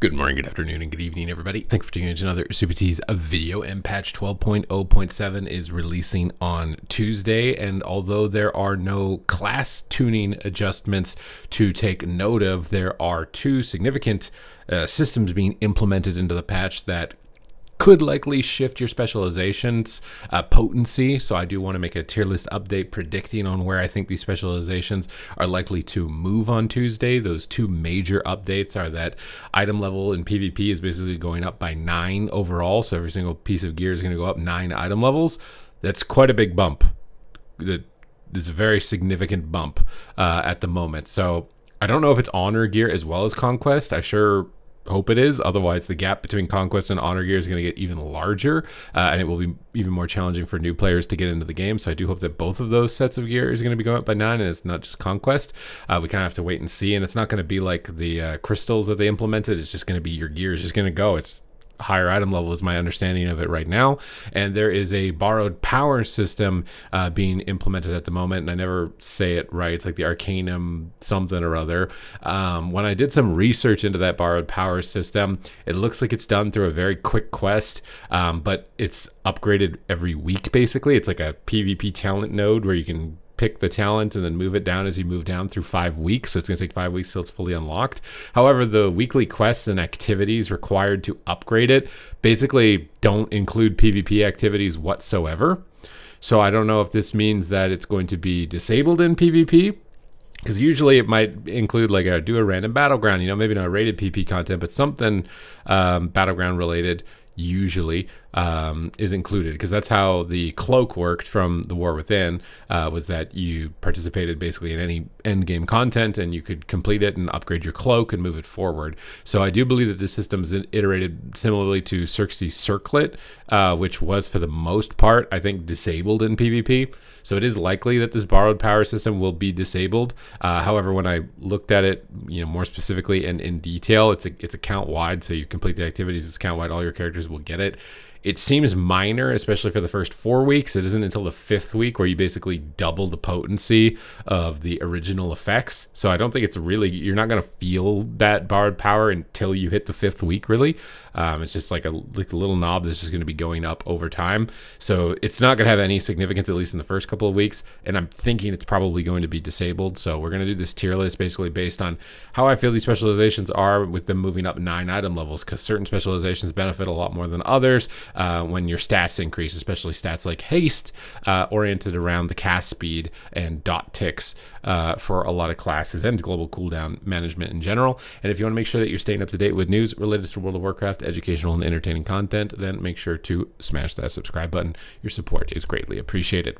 Good morning, good afternoon, and good evening, everybody. Thanks for tuning in to another Supatease video. And patch 12.0.7 is releasing on Tuesday. And although there are no class tuning adjustments to take note of, there are two significant systems being implemented into the patch that could likely shift your specializations potency. So I do want to make a tier list update predicting on where I think these specializations are likely to move on Tuesday. Those two major updates are that item level in PvP is basically going up by 9 overall. So every single piece of gear is going to go up 9 item levels. That's quite a big bump. It's a very significant bump at the moment. So I don't know if it's honor gear as well as conquest. I sure hope it is. Otherwise, the gap between conquest and honor gear is going to get even larger, and it will be even more challenging for new players to get into the game. So I do hope that both of those sets of gear is going to be going up by 9, and it's not just conquest. We kind of have to wait and see, and it's not going to be like the crystals that they implemented. It's just going to be your gear is just going to go. It's higher item level is my understanding of it right now. And there is a borrowed power system being implemented at the moment, and I never say it right. It's like the Arcanum something or other. When I did some research into that borrowed power system, it looks like it's done through a very quick quest, but it's upgraded every week basically. It's like a PvP talent node where you can pick the talent and then move it down as you move down through 5 weeks. So it's going to take 5 weeks till it's fully unlocked. However, the weekly quests and activities required to upgrade it basically don't include PvP activities whatsoever. So I don't know if this means that it's going to be disabled in PvP, because usually it might include like do a random battleground, maybe not rated PP content, but something battleground related usually is included, because that's how the cloak worked from the War Within, was that you participated basically in any end game content and you could complete it and upgrade your cloak and move it forward. So I do believe that this system is iterated similarly to Xerxes Circlet, which was for the most part I think disabled in PvP. So it is likely that this borrowed power system will be disabled. However, when I looked at it more specifically and in detail, it's account wide, so you complete the activities, it's account wide, all your characters will get it. It seems minor, especially for the first 4 weeks. It isn't until the 5th week where you basically double the potency of the original effects. So I don't think you're not going to feel that borrowed power until you hit the 5th week, really. It's just like a little knob that's just going to be going up over time. So it's not going to have any significance, at least in the first couple of weeks. And I'm thinking it's probably going to be disabled. So we're going to do this tier list basically based on how I feel these specializations are with them moving up 9 item levels, because certain specializations benefit a lot more than others. When your stats increase, especially stats like haste, oriented around the cast speed and dot ticks for a lot of classes, and global cooldown management in general. And if you want to make sure that you're staying up to date with news related to World of Warcraft, educational and entertaining content, then make sure to smash that subscribe button. Your support is greatly appreciated.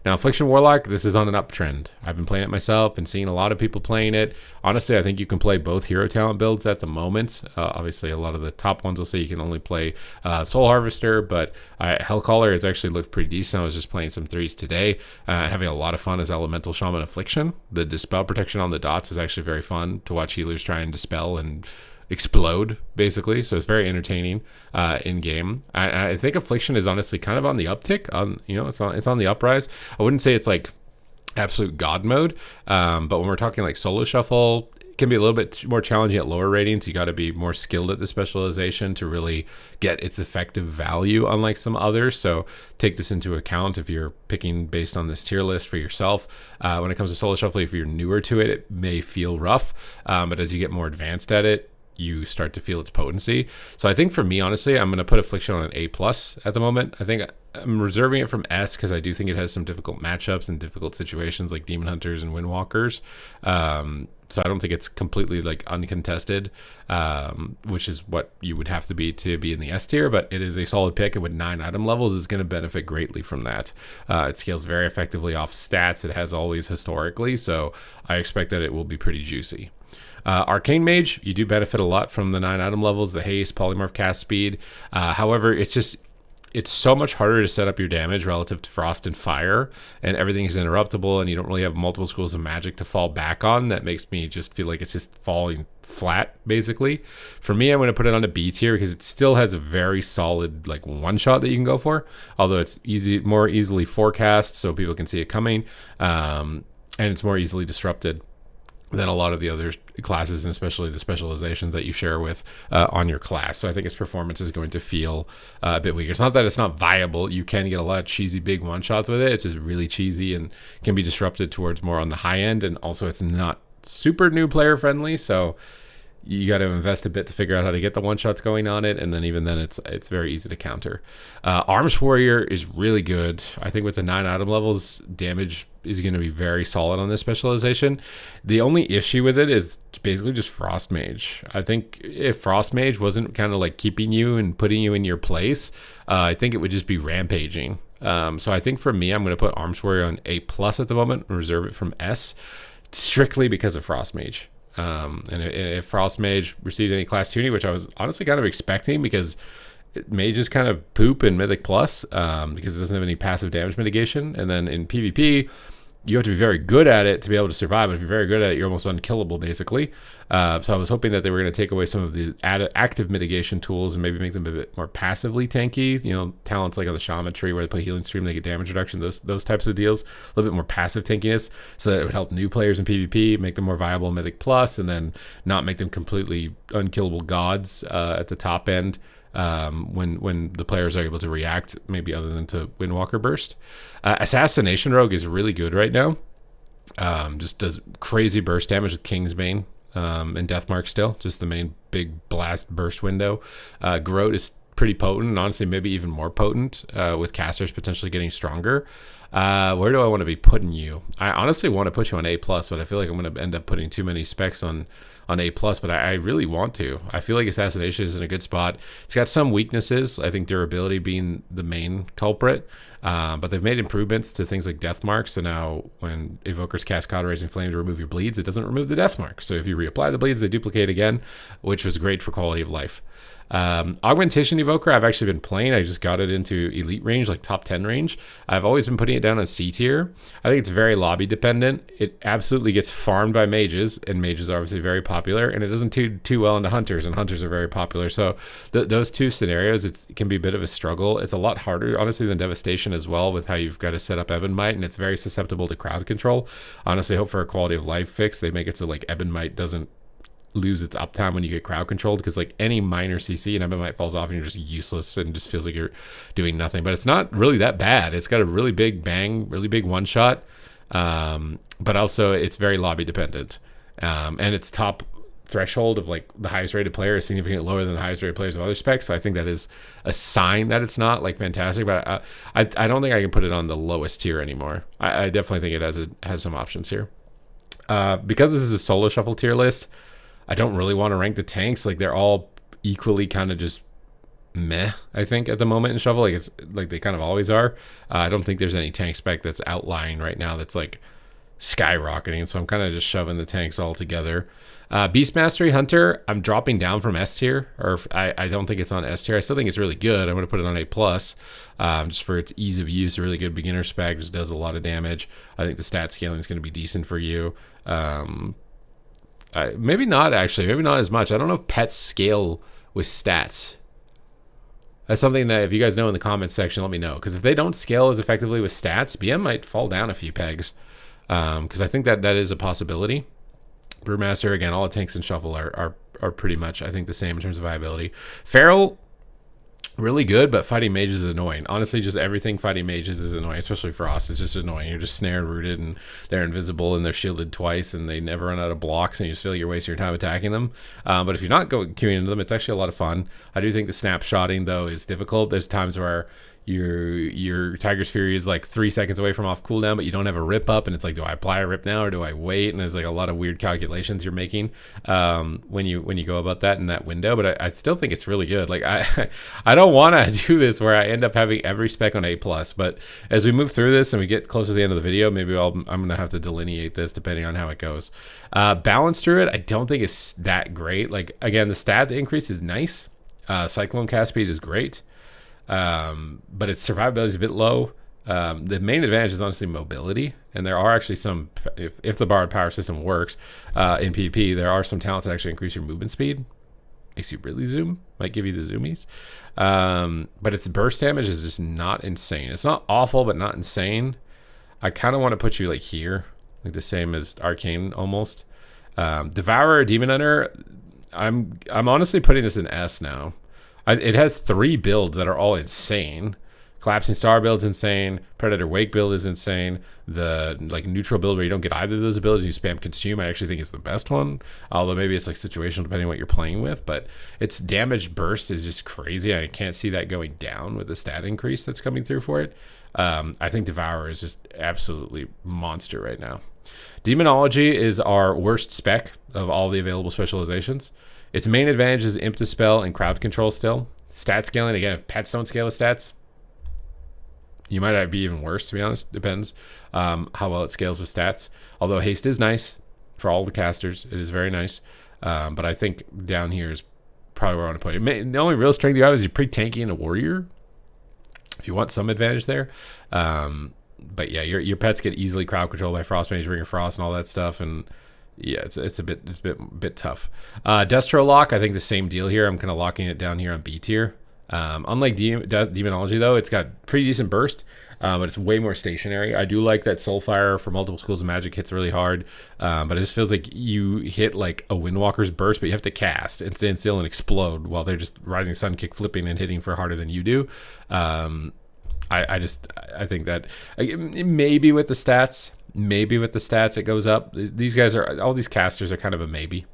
Now, Affliction Warlock, this is on an uptrend. I've been playing it myself, been seeing a lot of people playing it. Honestly, I think you can play both hero talent builds at the moment. Obviously, a lot of the top ones will say you can only play Soul Harvester, but Hellcaller has actually looked pretty decent. I was just playing some 3s today, having a lot of fun as Elemental Shaman Affliction. The Dispel protection on the dots is actually very fun to watch healers try and dispel and explode, basically. So it's very entertaining in game. I think Affliction is honestly kind of on the uptick. It's on the uprise. I wouldn't say it's like absolute god mode, but when we're talking like solo shuffle, it can be a little bit more challenging at lower ratings. You got to be more skilled at the specialization to really get its effective value, unlike some others. So take this into account if you're picking based on this tier list for yourself. When it comes to solo shuffle, if you're newer to it, it may feel rough, but as you get more advanced at it, you start to feel its potency. So I think for me, honestly, I'm going to put Affliction on an A+ at the moment. I think I'm reserving it from S because I do think it has some difficult matchups and difficult situations like Demon Hunters and Windwalkers. So I don't think it's completely like uncontested, which is what you would have to be in the S tier, but it is a solid pick, and with 9 item levels, it's going to benefit greatly from that. It scales very effectively off stats. It has always historically, so I expect that it will be pretty juicy. Arcane Mage, you do benefit a lot from the 9 item levels, the haste, polymorph cast speed. However, it's so much harder to set up your damage relative to Frost and Fire, and everything is interruptible, and you don't really have multiple schools of magic to fall back on. That makes me just feel like it's just falling flat, basically. For me, I'm going to put it on a B tier because it still has a very solid like one shot that you can go for, although it's more easily forecast so people can see it coming, and it's more easily disrupted. than a lot of the other classes, and especially the specializations that you share with on your class. So I think its performance is going to feel a bit weaker. It's not that it's not viable. You can get a lot of cheesy big one shots with it. It's just really cheesy and can be disrupted towards more on the high end. And also it's not super new player friendly. So you got to invest a bit to figure out how to get the one shots going on it, and then even then it's very easy to counter. Arms Warrior is really good. I think with the 9 item levels, damage is going to be very solid on this specialization. The only issue with it is basically just Frost Mage. I think if Frost Mage wasn't kind of like keeping you and putting you in your place, I think it would just be rampaging. So I think for me, I'm going to put Arms Warrior on A+ at the moment and reserve it from S, strictly because of Frost Mage. And if Frost Mage received any class tuning, which I was honestly kind of expecting, because mages kind of poop in Mythic Plus because it doesn't have any passive damage mitigation. And then in PvP, you have to be very good at it to be able to survive. But if you're very good at it, you're almost unkillable, basically. So I was hoping that they were going to take away some of the active mitigation tools and maybe make them a bit more passively tanky. You know, talents like on the Shaman tree where they play Healing Stream, they get damage reduction, those types of deals. A little bit more passive tankiness, so that it would help new players in PvP, make them more viable in Mythic Plus, and then not make them completely unkillable gods at the top end. When the players are able to react, maybe other than to Windwalker Burst. Assassination Rogue is really good right now. Just does crazy burst damage with Kingsbane and Deathmark still. Just the main big blast burst window. Groat is pretty potent, and honestly maybe even more potent with casters potentially getting stronger. Where do I want to be putting you? I honestly want to put you on A+, but I feel like I'm going to end up putting too many specs on A+, but I really want to. I feel like Assassination is in a good spot. It's got some weaknesses, I think durability being the main culprit, but they've made improvements to things like Death Mark, so now when Evokers cast Cauterizing Flame to remove your bleeds, it doesn't remove the Death Mark. So if you reapply the bleeds, they duplicate again, which was great for quality of life. Augmentation Evoker, I've actually been playing. I just got it into elite range, like top 10 range. I've always been putting it down on C tier. I think it's very lobby dependent. It absolutely gets farmed by mages, and mages are obviously very popular, and it doesn't do too well into hunters, and hunters are very popular. So those two scenarios, it can be a bit of a struggle. It's a lot harder, honestly, than Devastation as well, with how you've got to set up Ebonmite, and it's very susceptible to crowd control. Honestly, I hope for a quality of life fix, they make it so like Ebonmite doesn't lose its uptime when you get crowd controlled, because like any minor CC and Ebonmite falls off and you're just useless and just feels like you're doing nothing. But it's not really that bad. It's got a really big bang, really big one shot, but also it's very lobby dependent, and its top threshold of like the highest rated player is significantly lower than the highest rated players of other specs. So I think that is a sign that it's not like fantastic, but I don't think I can put it on the lowest tier anymore. I definitely think it has some options here. Because this is a solo shuffle tier list, I don't really want to rank the tanks. Like they're all equally kind of just meh, I think, at the moment in Shuffle. Like it's like they kind of always are. I don't think there's any tank spec that's outlying right now that's like skyrocketing. So I'm kind of just shoving the tanks all together. Beast Mastery Hunter, I'm dropping down from S tier, or I don't think it's on S tier. I still think it's really good. I'm going to put it on A+, just for its ease of use. A really good beginner spec, just does a lot of damage. I think the stat scaling is going to be decent for you. Maybe not, actually. Maybe not as much. I don't know if pets scale with stats. That's something that if you guys know in the comments section, let me know. Because if they don't scale as effectively with stats, BM might fall down a few pegs. Because I think that is a possibility. Brewmaster, again, all the tanks in Shuffle are pretty much, I think, the same in terms of viability. Feral, really good, but fighting mages is annoying. Honestly, just everything fighting mages is annoying, especially Frost. It's just annoying. You're just snare rooted, and they're invisible, and they're shielded twice, and they never run out of blocks, and you just feel like you're wasting your time attacking them. But if you're not queuing into them, it's actually a lot of fun. I do think the snapshotting, though, is difficult. There's times where your Tiger's Fury is like 3 seconds away from off cooldown, but you don't have a rip up, and it's like, do I apply a rip now or do I wait? And there's like a lot of weird calculations you're making when you go about that in that window. But I still think it's really good. Like I don't want to do this where I end up having every spec on A+, but as we move through this and we get close to the end of the video, maybe I'm gonna have to delineate this depending on how it goes. Balance Druid, I don't think it's that great. Like again, the stat increase is nice. Cyclone cast speed is great. But its survivability is a bit low. The main advantage is honestly mobility, and there are actually some, if the borrowed power system works in PvP, there are some talents that actually increase your movement speed. Makes you really zoom, might give you the zoomies. But its burst damage is just not insane. It's not awful, but not insane. I kind of want to put you like here, like the same as Arcane almost. Devourer, Demon Hunter, I'm honestly putting this in S now. It has 3 builds that are all insane. Collapsing Star build's insane. Predator Wake build is insane. The like neutral build where you don't get either of those abilities, you spam Consume, I actually think is the best one. Although maybe it's like situational depending on what you're playing with. But its damage burst is just crazy. I can't see that going down with the stat increase that's coming through for it. I think Devourer is just absolutely monster right now. Demonology is our worst spec of all the available specializations. Its main advantage is Imp Dispel and Crowd Control still. Stat scaling, again, if pets don't scale with stats, you might be even worse, to be honest. Depends how well it scales with stats. Although haste is nice for all the casters. It is very nice. But I think down here is probably where I want to put it. The only real strength you have is you're pretty tanky in a warrior, if you want some advantage there. But yeah, your pets get easily crowd controlled by Frost Mage, Ring of Frost, and all that stuff. And yeah, it's a bit tough. Destro Lock, I think the same deal here. I'm kind of locking it down here on B tier. Unlike Demonology, though, it's got pretty decent burst, but it's way more stationary. I do like that Soulfire for multiple schools of magic hits really hard, but it just feels like you hit like a Windwalker's burst, but you have to cast and stand still and explode while they're just Rising Sun kick flipping and hitting for harder than you do. I think that maybe with the stats it goes up. These guys are, all these casters are kind of a maybe.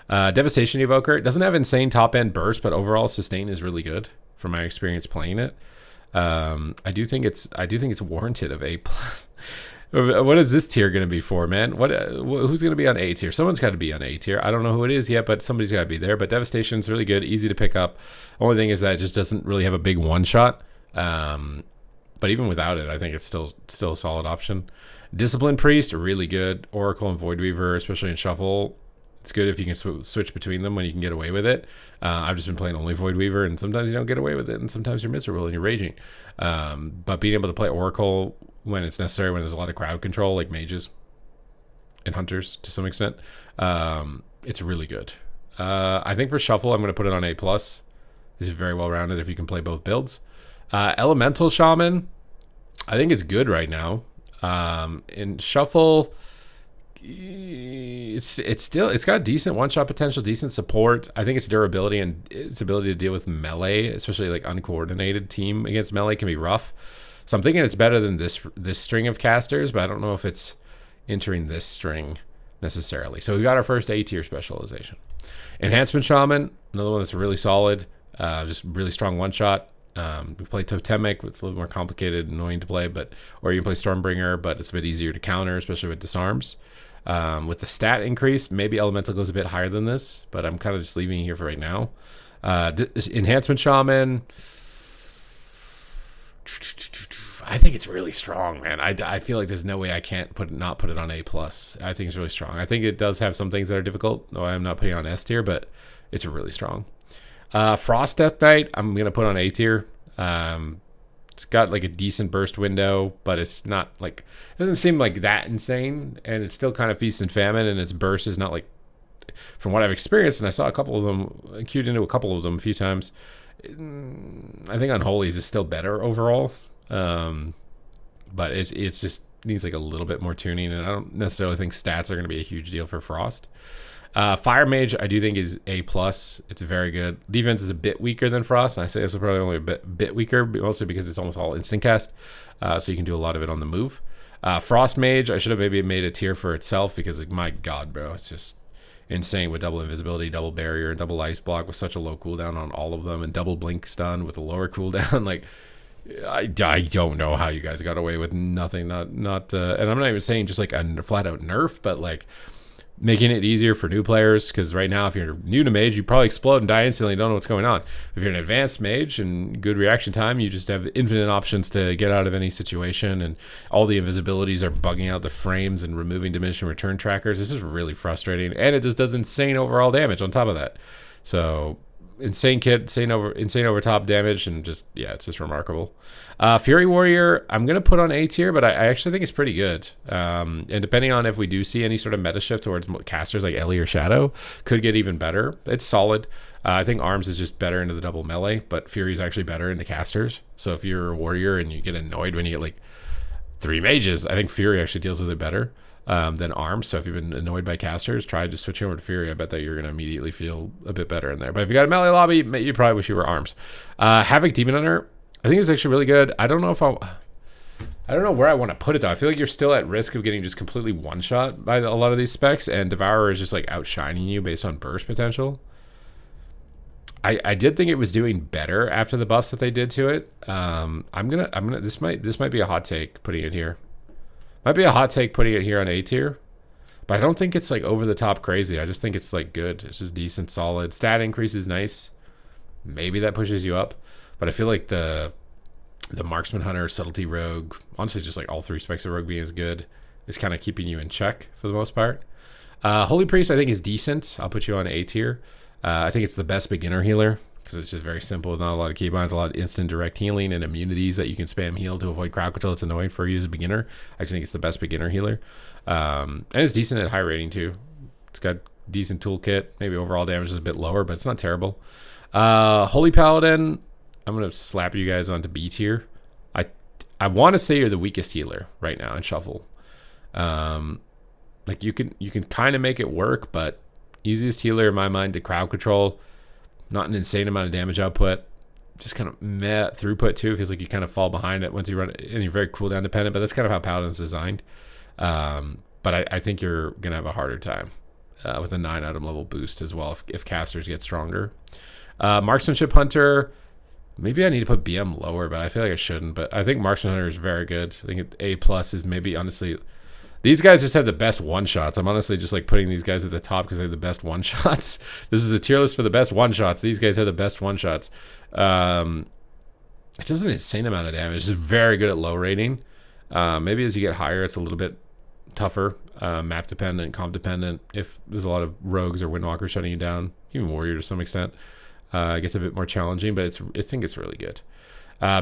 Devastation Evoker, it doesn't have insane top end burst, but overall sustain is really good from my experience playing it. I do think it's warranted of A+. What is this tier going to be for, man? Who's going to be on A tier? Someone's got to be on A tier. I don't know who it is yet, but somebody's got to be there. But Devastation's really good, easy to pick up. Only thing is that it just doesn't really have a big one shot. But even without it, I think it's still a solid option. Discipline Priest, really good. Oracle and Void Weaver, especially in Shuffle. It's good if you can switch between them when you can get away with it. I've just been playing only Void Weaver, and sometimes you don't get away with it, and sometimes you're miserable and you're raging. But being able to play Oracle when it's necessary, when there's a lot of crowd control, like mages and hunters to some extent, it's really good. I think for Shuffle, I'm going to put it on A+. This is very well-rounded if you can play both builds. Elemental Shaman, I think is good right now. In Shuffle, it's got decent one-shot potential, decent support. I think its durability and its ability to deal with melee, especially like uncoordinated team against melee, can be rough. So I'm thinking it's better than this string of casters, but I don't know if it's entering this string necessarily. So we got our first A tier specialization. Enhancement Shaman, another one that's really solid, just really strong one-shot. We play Totemic, it's a little more complicated, annoying to play, or you can play Stormbringer, but it's a bit easier to counter, especially with disarms. With the stat increase, maybe Elemental goes a bit higher than this, but I'm kind of just leaving it here for right now. Enhancement Shaman, I think it's really strong, man. I feel like there's no way I can't not put it on A+. I think it's really strong. I think it does have some things that are difficult, though I'm not putting it on S tier, but it's really strong. Frost Death Knight, I'm going to put on A tier. It's got like a decent burst window, but it's not like, it doesn't seem like that insane, and it's still kind of feast and famine, and its burst is not like, from what I've experienced, and I saw a couple of them, I queued into a couple of them a few times. I think Unholy's is still better overall, but it's just needs like a little bit more tuning, and I don't necessarily think stats are going to be a huge deal for Frost. Fire Mage, I do think is A+. It's very good. Defense is a bit weaker than Frost, and I say it's probably only a bit weaker, mostly because it's almost all instant cast, so you can do a lot of it on the move. Frost Mage, I should have maybe made a tier for itself, because like, my god, bro, it's just insane with double invisibility, double barrier, and double ice block with such a low cooldown on all of them, and double blink stun with a lower cooldown. Like, I don't know how you guys got away with nothing, and I'm not even saying just like a flat out nerf, but like making it easier for new players, because right now if you're new to mage, you probably explode and die instantly, don't know what's going on. If you're an advanced mage and good reaction time, you just have infinite options to get out of any situation, and all the invisibilities are bugging out the frames and removing diminishing return trackers. This is really frustrating, and it just does insane overall damage on top of that. So insane over top damage, and just, yeah, it's just remarkable. Fury Warrior, I'm gonna put on A tier, but I actually think it's pretty good. And depending on if we do see any sort of meta shift towards casters like Ellie or Shadow, could get even better. It's solid. I think Arms is just better into the double melee, but Fury is actually better into casters. So if you're a warrior and you get annoyed when you get like 3 mages, I think Fury actually deals with it better. than arms. So if you've been annoyed by casters, try just switching over to Fury. I bet that you're going to immediately feel a bit better in there. But if you got a melee lobby, you probably wish you were arms. Havoc Demon Hunter, I think it's actually really good. I don't know where I want to put it though. I feel like you're still at risk of getting just completely one-shot by a lot of these specs, and Devourer is just like outshining you based on burst potential. I did think it was doing better after the buffs that they did to it. This might be a hot take putting it here. Might be a hot take putting it here on A tier, but I don't think it's like over the top crazy. I just think it's like good. It's just decent, solid. Stat increase is nice. Maybe that pushes you up, but I feel like the Marksman Hunter, Subtlety Rogue, honestly just like all three specs of Rogue being as good is kind of keeping you in check for the most part. Holy Priest I think is decent. I'll put you on A tier. I think it's the best beginner healer because it's just very simple. Not a lot of keybinds, a lot of instant direct healing and immunities that you can spam heal to avoid crowd control. It's annoying for you as a beginner. I actually think it's the best beginner healer. And it's decent at high rating too. It's got decent toolkit. Maybe overall damage is a bit lower, but it's not terrible. Holy Paladin, I'm going to slap you guys onto B tier. I want to say you're the weakest healer right now in Shuffle. Like you can kind of make it work, but easiest healer in my mind to crowd control. Not an insane amount of damage output. Just kind of meh throughput too. Feels like you kind of fall behind it once you run it, and you're very cooldown dependent, but that's kind of how Paladin's designed. But I think you're going to have a harder time with a 9 item level boost as well if casters get stronger. Marksmanship Hunter, maybe I need to put BM lower, but I feel like I shouldn't. But I think Marksman Hunter is very good. I think A+ is maybe honestly... These guys just have the best one-shots. I'm honestly just like putting these guys at the top because they have the best one-shots. This is a tier list for the best one-shots. These guys have the best one-shots. It does an insane amount of damage. It's just very good at low rating. Maybe as you get higher, it's a little bit tougher. Map dependent, comp dependent. If there's a lot of rogues or windwalkers shutting you down, even warrior to some extent, it gets a bit more challenging, but I think it's really good.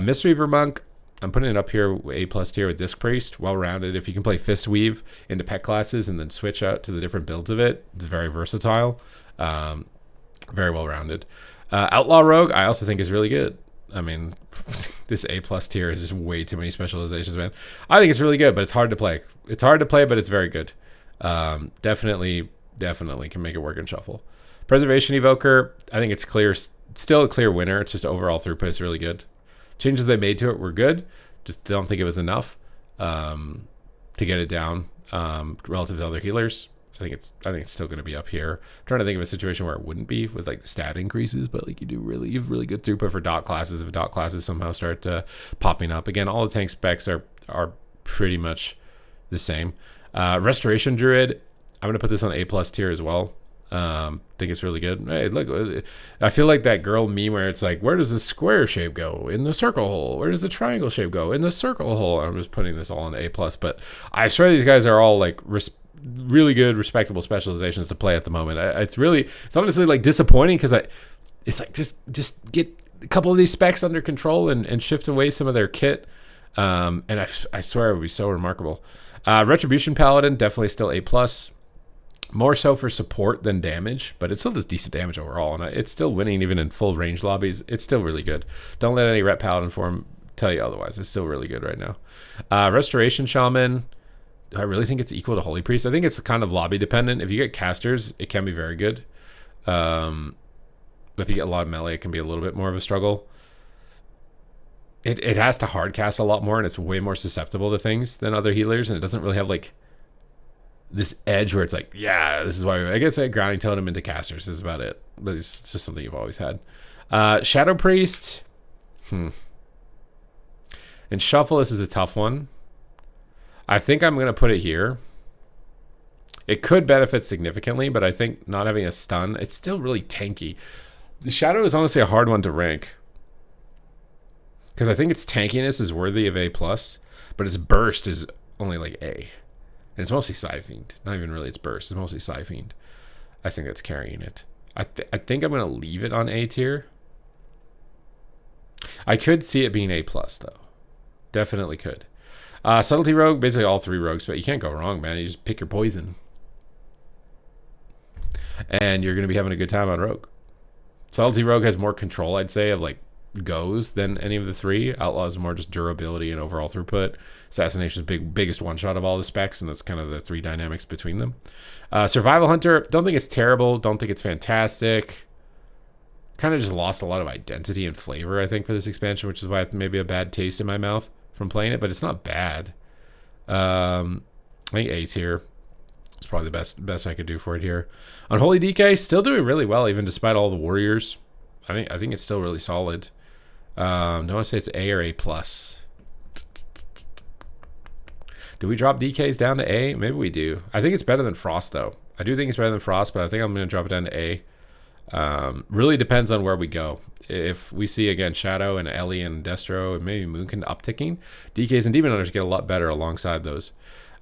Mystery Vermonk, I'm putting it up here, A+ tier with Disc Priest, well-rounded. If you can play Fist Weave into pet classes and then switch out to the different builds of it, it's very versatile, very well-rounded. Outlaw Rogue, I also think is really good. I mean, this A+ tier is just way too many specializations, man. I think it's really good, but it's hard to play. It's hard to play, but it's very good. Definitely can make it work in Shuffle. Preservation Evoker, I think it's clear, still a clear winner. It's just overall throughput is really good. Changes they made to it were good. Just don't think it was enough to get it down relative to other healers. I think it's still going to be up here. I'm trying to think of a situation where it wouldn't be with like the stat increases, but like you have really good throughput for dot classes. If dot classes somehow start popping up again, all the tank specs are pretty much the same. Restoration Druid, I'm going to put this on A+ tier as well. Think it's really good. Hey, look, I feel like that girl meme where it's like, where does the square shape go? In the circle hole. Where does the triangle shape go? In the circle hole. I'm just putting this all in A+, but I swear these guys are all like really good, respectable specializations to play at the moment. It's honestly like disappointing because it's like just get a couple of these specs under control and shift away some of their kit. And I swear it would be so remarkable. Retribution Paladin, definitely still A+. More so for support than damage, but it still does decent damage overall, and it's still winning even in full range lobbies. It's still really good. Don't let any Rep Paladin form tell you otherwise. It's still really good right now. Restoration Shaman, I really think it's equal to Holy Priest. I think it's kind of lobby dependent. If you get casters, it can be very good. If you get a lot of melee, it can be a little bit more of a struggle. It has to hard cast a lot more, and it's way more susceptible to things than other healers, and it doesn't really have like this edge where it's like, yeah, this is why I guess I grounding totem into casters is about it, but it's just something you've always had. Shadow Priest, and Shuffle, this is a tough one. I think I'm gonna put it here. It could benefit significantly, but I think not having a stun, it's still really tanky. The Shadow is honestly a hard one to rank because I think its tankiness is worthy of A+, but its burst is only like A. And it's mostly Psyfiend. Not even really its burst. It's mostly Psyfiend. I think that's carrying it. I think I'm going to leave it on A tier. I could see it being A+, though. Definitely could. Subtlety Rogue, basically all three rogues, but you can't go wrong, man. You just pick your poison. And you're going to be having a good time on Rogue. Subtlety Rogue has more control, I'd say, of like goes than any of the three. Outlaw is more just durability and overall throughput. Assassination is biggest one shot of all the specs, and that's kind of the three dynamics between them. Survival Hunter, don't think it's terrible. Don't think it's fantastic. Kind of just lost a lot of identity and flavor, I think, for this expansion, which is why I have maybe a bad taste in my mouth from playing it, but it's not bad. I think A tier. It's probably the best I could do for it here. Unholy DK, still doing really well, even despite all the warriors. I think it's still really solid. Don't want to say it's A or A plus. Do we drop DKs down to A? Maybe we do. I think it's better than Frost, though. I do think it's better than Frost, but I think I'm going to drop it down to A. Really depends on where we go. If we see, again, Shadow and Ellie and Destro and maybe Moonkin upticking, DKs and Demon Hunters get a lot better alongside those.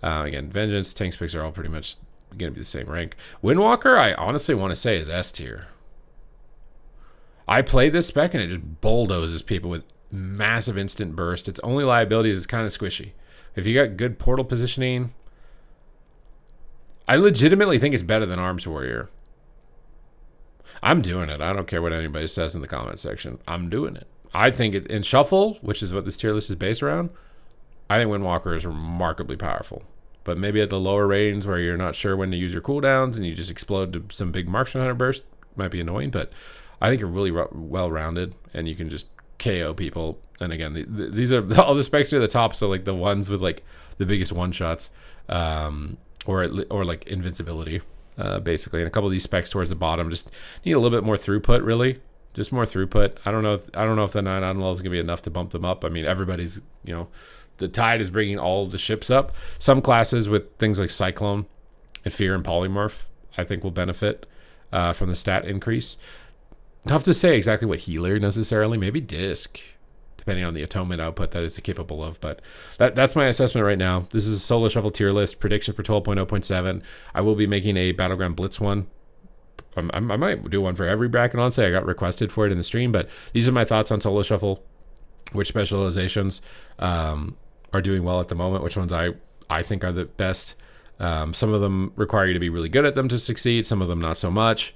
Again, Vengeance, Tank Specs are all pretty much going to be the same rank. Windwalker, I honestly want to say is S tier. I played this spec and it just bulldozes people with massive instant burst. Its only liability is it's kind of squishy. If you got good portal positioning, I legitimately think it's better than Arms Warrior. I'm doing it. I don't care what anybody says in the comment section. I'm doing it. I think it in Shuffle, which is what this tier list is based around, I think Windwalker is remarkably powerful. But maybe at the lower ratings where you're not sure when to use your cooldowns and you just explode to some big Marksman Hunter burst, might be annoying. But I think you're really well-rounded and you can just KO people. And again, these are all the specs are the top, so like the ones with like the biggest one-shots or like invincibility, basically. And a couple of these specs towards the bottom just need a little bit more throughput, really. Just more throughput. I don't know if the 9 Outlaw is going to be enough to bump them up. I mean, everybody's, the tide is bringing all of the ships up. Some classes with things like Cyclone and Fear and Polymorph, I think, will benefit from the stat increase. Tough to say exactly what healer necessarily. Maybe Disc, depending on the atonement output that it's capable of. But that's my assessment right now. This is a Solo Shuffle tier list. Prediction for 12.0.7. I will be making a Battleground Blitz one. I might do one for every bracket, honestly. I got requested for it in the stream. But these are my thoughts on Solo Shuffle. Which specializations are doing well at the moment, which ones I think are the best. Some of them require you to be really good at them to succeed, some of them not so much.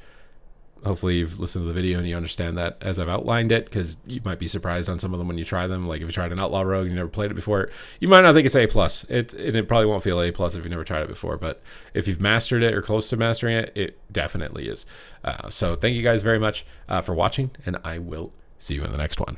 Hopefully you've listened to the video and you understand that as I've outlined it, because you might be surprised on some of them when you try them. Like if you tried an Outlaw Rogue and you never played it before, you might not think it's A+. It probably won't feel A+ if you've never tried it before, but if you've mastered it or close to mastering it, it definitely is. So thank you guys very much for watching, and I will see you in the next one.